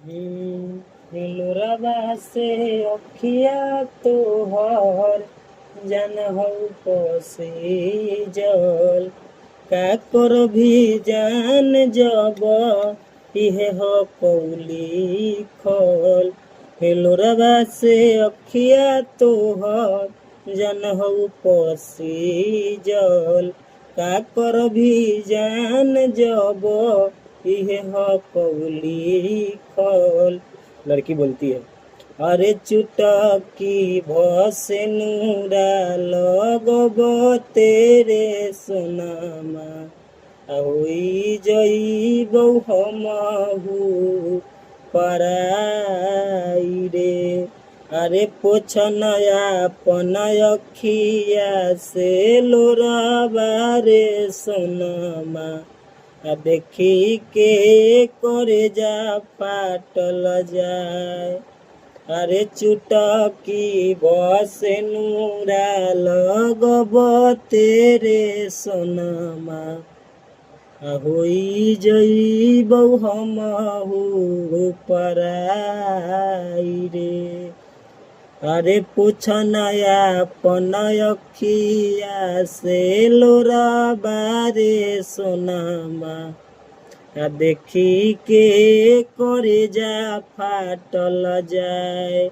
लोराबा से अखिया तोहर जान हो पसे जल का कर भी जान जब इहे हो पौली खल। लोराबा से अखिया तोहर जान हो पसे जल का कर भी जान जब इहे हो पौली खल। लड़की बोलती है, अरे चुटकी भसे नूरा लगब तेरे सोनामा होई जइबौ हमहु पराई रे। अरे पोछ नया अपन अखिया से लोराबा रे सोनामा देखी के करे जा फाटल जाए। अरे चुटकी बसे नूरा लगब तेरे सोनामा होई जइबौ हमहु पराई रे। अरे पूछ नया अपन अखिया से लोराबा रे सोनामा देखी के करे जा फाटल जाए।